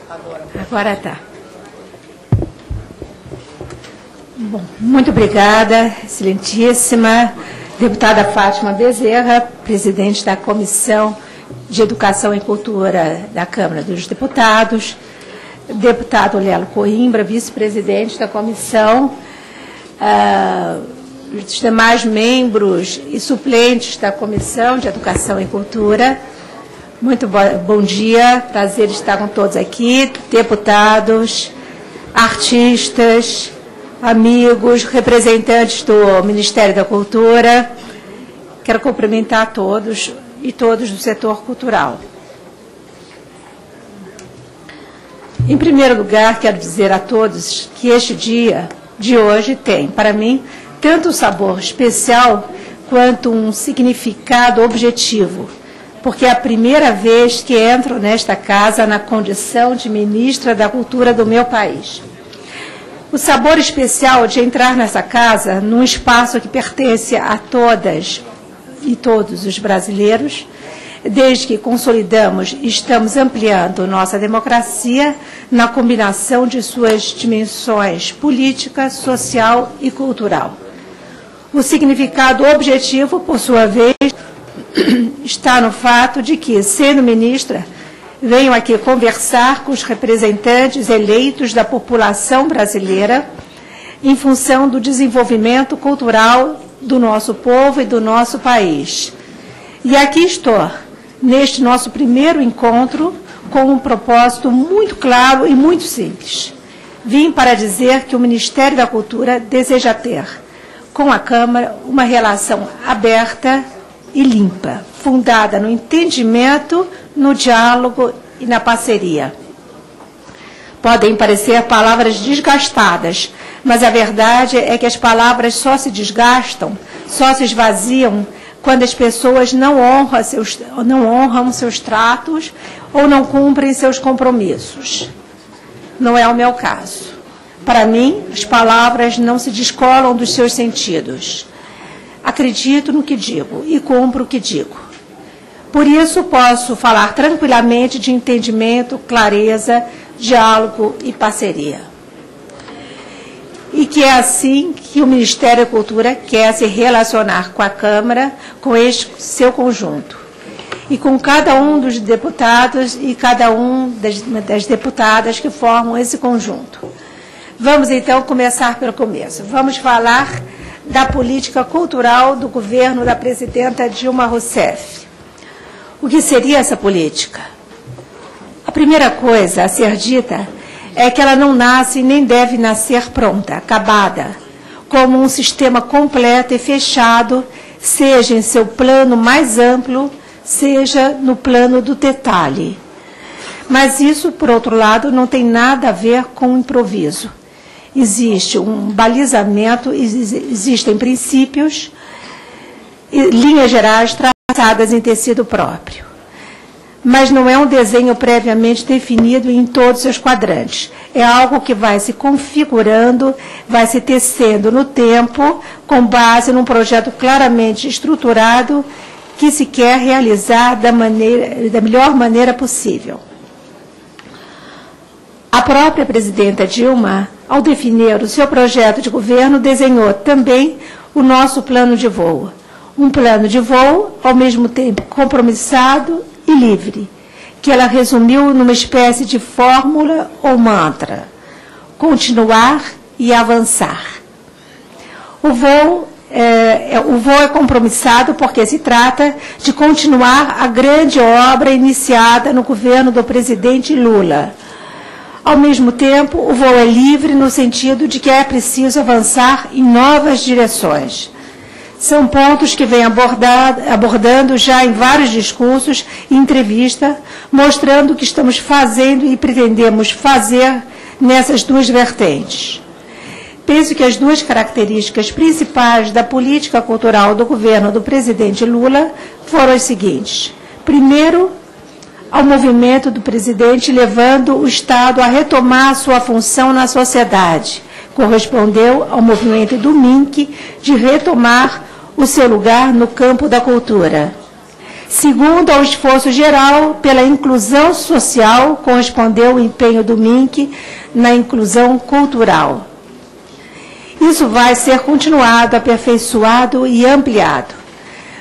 Agora tá. Bom, muito obrigada, excelentíssima deputada Fátima Bezerra, presidente da Comissão de Educação e Cultura da Câmara dos Deputados, deputado Lelo Coimbra, vice-presidente da comissão, os demais membros e suplentes da Comissão de Educação e Cultura. Muito bom dia, prazer estar com todos aqui, deputados, artistas, amigos, representantes do Ministério da Cultura. Quero cumprimentar todos e todos do setor cultural. Em primeiro lugar, quero dizer a todos que este dia de hoje tem, para mim, tanto um sabor especial quanto um significado objetivo, porque é a primeira vez que entro nesta casa na condição de ministra da Cultura do meu país. O sabor especial de entrar nessa casa, num espaço que pertence a todas e todos os brasileiros, desde que consolidamos e estamos ampliando nossa democracia na combinação de suas dimensões política, social e cultural. O significado objetivo, por sua vez, está no fato de que, sendo ministra, venho aqui conversar com os representantes eleitos da população brasileira em função do desenvolvimento cultural do nosso povo e do nosso país. E aqui estou, neste nosso primeiro encontro, com um propósito muito claro e muito simples. Vim para dizer que o Ministério da Cultura deseja ter com a Câmara uma relação aberta e limpa, fundada no entendimento, no diálogo e na parceria. Podem parecer palavras desgastadas, mas a verdade é que as palavras só se desgastam, só se esvaziam quando as pessoas não honram seus tratos ou não cumprem seus compromissos. Não é o meu caso. Para mim, as palavras não se descolam dos seus sentidos. Acredito no que digo e cumpro o que digo. Por isso, posso falar tranquilamente de entendimento, clareza, diálogo e parceria. E que é assim que o Ministério da Cultura quer se relacionar com a Câmara, com este seu conjunto, e com cada um dos deputados e cada um das deputadas que formam esse conjunto. Vamos, então, começar pelo começo. Vamos falar da política cultural do governo da presidenta Dilma Rousseff. O que seria essa política? A primeira coisa a ser dita é que ela não nasce nem deve nascer pronta, acabada, como um sistema completo e fechado, seja em seu plano mais amplo, seja no plano do detalhe. Mas isso, por outro lado, não tem nada a ver com o improviso. Existe um balizamento, existem princípios e linhas gerais traçadas em tecido próprio. Mas não é um desenho previamente definido em todos os seus quadrantes. É algo que vai se configurando, vai se tecendo no tempo, com base num projeto claramente estruturado que se quer realizar da melhor maneira possível. A própria presidenta Dilma, ao definir o seu projeto de governo, desenhou também o nosso plano de voo. Um plano de voo, ao mesmo tempo compromissado e livre, que ela resumiu numa espécie de fórmula ou mantra: continuar e avançar. O voo é compromissado porque se trata de continuar a grande obra iniciada no governo do presidente Lula. Ao mesmo tempo, o voo é livre no sentido de que é preciso avançar em novas direções. São pontos que vem abordando já em vários discursos e entrevistas, mostrando o que estamos fazendo e pretendemos fazer nessas duas vertentes. Penso que as duas características principais da política cultural do governo do presidente Lula foram as seguintes. Primeiro, ao movimento do presidente levando o Estado a retomar sua função na sociedade. Correspondeu ao movimento do MINC de retomar o seu lugar no campo da cultura. Segundo, ao esforço geral pela inclusão social, correspondeu o empenho do MINC na inclusão cultural. Isso vai ser continuado, aperfeiçoado e ampliado.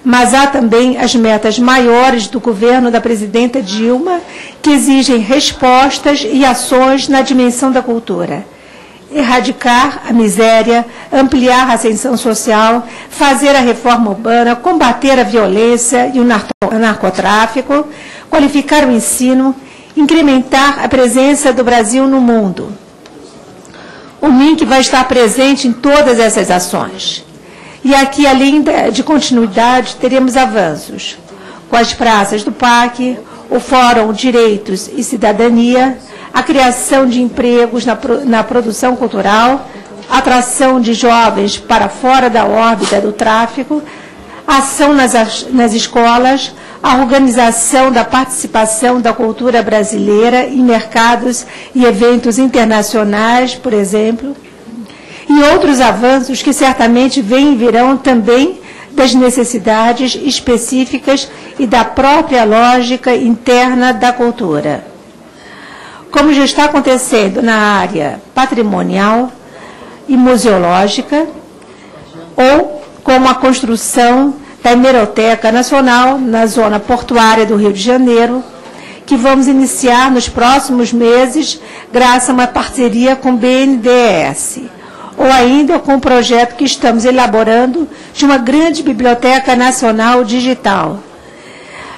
Mas há também as metas maiores do governo da presidenta Dilma, que exigem respostas e ações na dimensão da cultura. Erradicar a miséria, ampliar a ascensão social, fazer a reforma urbana, combater a violência e o narcotráfico, qualificar o ensino, incrementar a presença do Brasil no mundo. O MINC vai estar presente em todas essas ações. E aqui, além de continuidade, teremos avanços com as praças do PAC, o Fórum Direitos e Cidadania, a criação de empregos na produção cultural, atração de jovens para fora da órbita do tráfico, ação nas escolas, a organização da participação da cultura brasileira em mercados e eventos internacionais, por exemplo, e outros avanços que certamente vêm e virão também das necessidades específicas e da própria lógica interna da cultura. Como já está acontecendo na área patrimonial e museológica, ou como a construção da Hemeroteca Nacional na zona portuária do Rio de Janeiro, que vamos iniciar nos próximos meses, graças a uma parceria com o BNDES, ou ainda com o projeto que estamos elaborando de uma grande biblioteca nacional digital.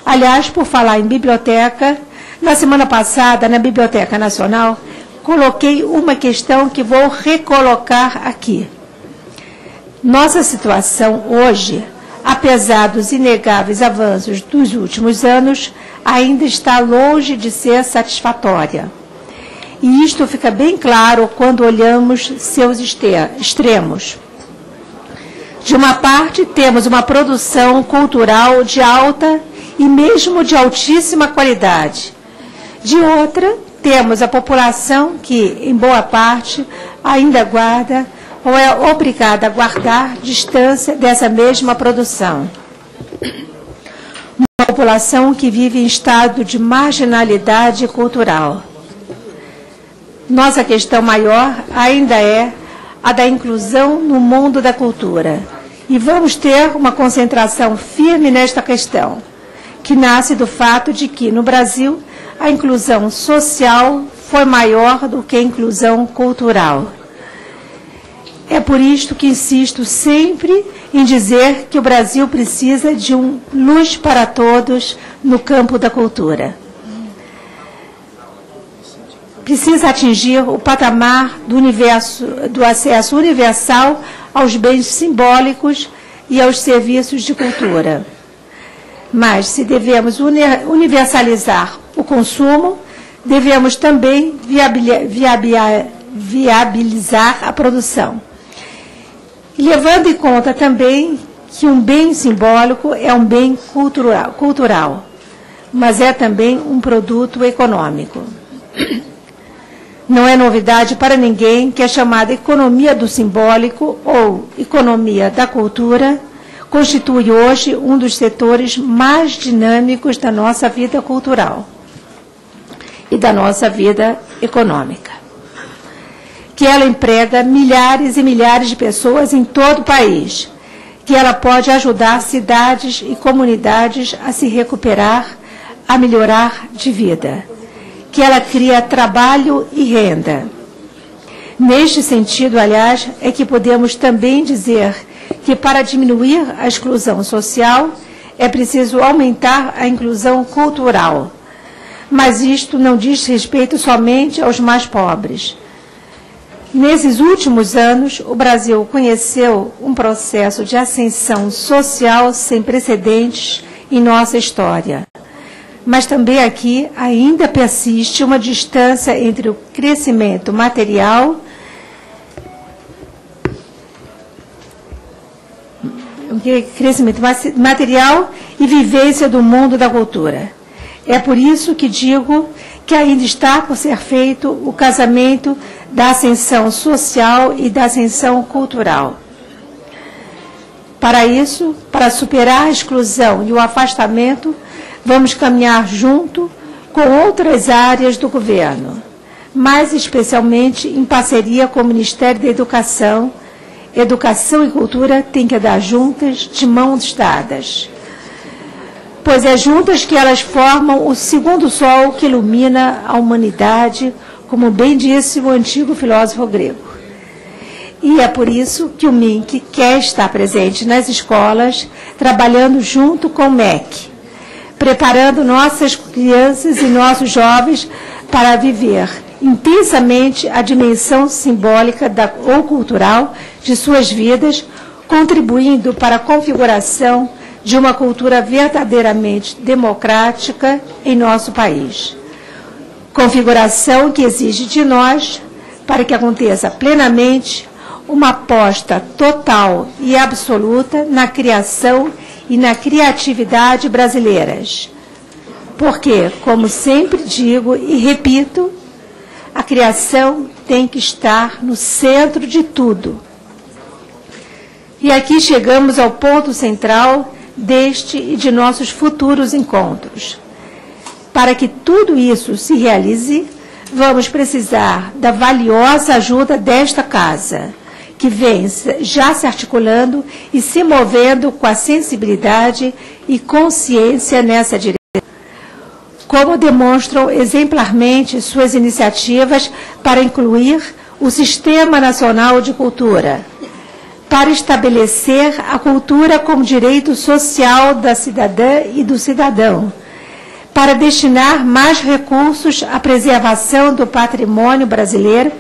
Aliás, por falar em biblioteca, na semana passada, na Biblioteca Nacional, coloquei uma questão que vou recolocar aqui. Nossa situação hoje, apesar dos inegáveis avanços dos últimos anos, ainda está longe de ser satisfatória. E isto fica bem claro quando olhamos seus extremos. De uma parte, temos uma produção cultural de alta e mesmo de altíssima qualidade. De outra, temos a população que, em boa parte, ainda guarda ou é obrigada a guardar distância dessa mesma produção. Uma população que vive em estado de marginalidade cultural. Nossa questão maior ainda é a da inclusão no mundo da cultura. E vamos ter uma concentração firme nesta questão, que nasce do fato de que, no Brasil, a inclusão social foi maior do que a inclusão cultural. É por isto que insisto sempre em dizer que o Brasil precisa de um luz para todos no campo da cultura. Precisa atingir o patamar do acesso universal aos bens simbólicos e aos serviços de cultura. Mas, se devemos universalizar o consumo, devemos também viabilizar a produção. E levando em conta também que um bem simbólico é um bem cultural, mas é também um produto econômico. Não é novidade para ninguém que a chamada economia do simbólico ou economia da cultura constitui hoje um dos setores mais dinâmicos da nossa vida cultural e da nossa vida econômica. Que ela emprega milhares e milhares de pessoas em todo o país, que ela pode ajudar cidades e comunidades a se recuperar, a melhorar de vida, que ela cria trabalho e renda. Neste sentido, aliás, é que podemos também dizer que para diminuir a exclusão social é preciso aumentar a inclusão cultural. Mas isto não diz respeito somente aos mais pobres. Nesses últimos anos, o Brasil conheceu um processo de ascensão social sem precedentes em nossa história. Mas também aqui ainda persiste uma distância entre o crescimento material e vivência do mundo da cultura. É por isso que digo que ainda está por ser feito o casamento da ascensão social e da ascensão cultural. Para isso, para superar a exclusão e o afastamento, vamos caminhar junto com outras áreas do governo, mais especialmente em parceria com o Ministério da Educação. Educação e cultura têm que andar juntas, de mãos dadas, pois é juntas que elas formam o segundo sol que ilumina a humanidade, como bem disse o antigo filósofo grego. E é por isso que o MINC quer estar presente nas escolas, trabalhando junto com o MEC, preparando nossas crianças e nossos jovens para viver intensamente a dimensão simbólica ou cultural de suas vidas, contribuindo para a configuração de uma cultura verdadeiramente democrática em nosso país. Configuração que exige de nós, para que aconteça plenamente, uma aposta total e absoluta na criação e na criatividade brasileiras. Porque, como sempre digo e repito, a criação tem que estar no centro de tudo. E aqui chegamos ao ponto central deste e de nossos futuros encontros. Para que tudo isso se realize, vamos precisar da valiosa ajuda desta casa, que vem já se articulando e se movendo com a sensibilidade e consciência nessa direção, como demonstram exemplarmente suas iniciativas para incluir o Sistema Nacional de Cultura, para estabelecer a cultura como direito social da cidadã e do cidadão, para destinar mais recursos à preservação do patrimônio brasileiro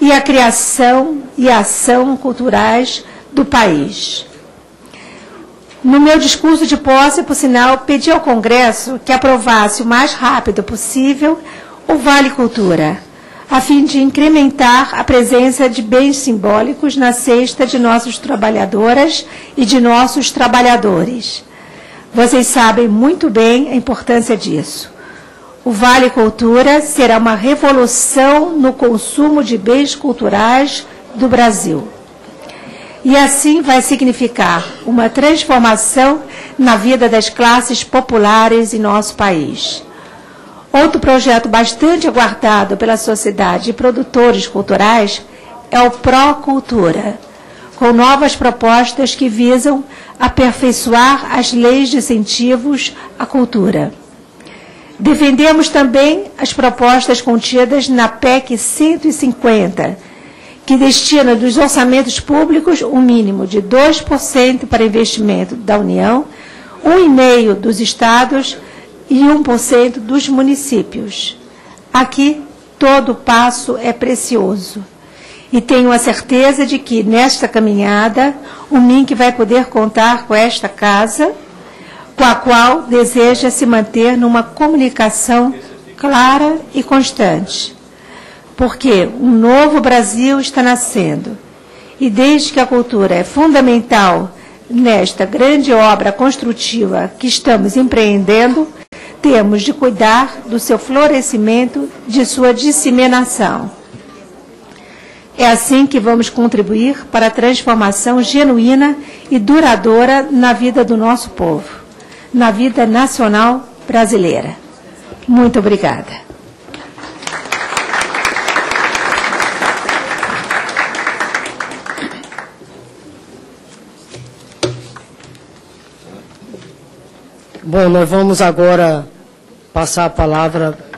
e à criação e ação culturais do país. No meu discurso de posse, por sinal, pedi ao Congresso que aprovasse o mais rápido possível o Vale Cultura, a fim de incrementar a presença de bens simbólicos na cesta de nossas trabalhadoras e de nossos trabalhadores. Vocês sabem muito bem a importância disso. O Vale Cultura será uma revolução no consumo de bens culturais do Brasil. E assim vai significar uma transformação na vida das classes populares em nosso país. Outro projeto bastante aguardado pela sociedade e produtores culturais é o Procultura, com novas propostas que visam aperfeiçoar as leis de incentivos à cultura. Defendemos também as propostas contidas na PEC 150, que destina dos orçamentos públicos um mínimo de 2% para investimento da União, 1,5% dos estados e 1% dos municípios. Aqui, todo passo é precioso. E tenho a certeza de que, nesta caminhada, o MINC vai poder contar com esta casa, com a qual deseja se manter numa comunicação clara e constante. Porque um novo Brasil está nascendo. E desde que a cultura é fundamental nesta grande obra construtiva que estamos empreendendo, temos de cuidar do seu florescimento, de sua disseminação. É assim que vamos contribuir para a transformação genuína e duradoura na vida do nosso povo, na vida nacional brasileira. Muito obrigada. Bom, nós vamos agora passar a palavra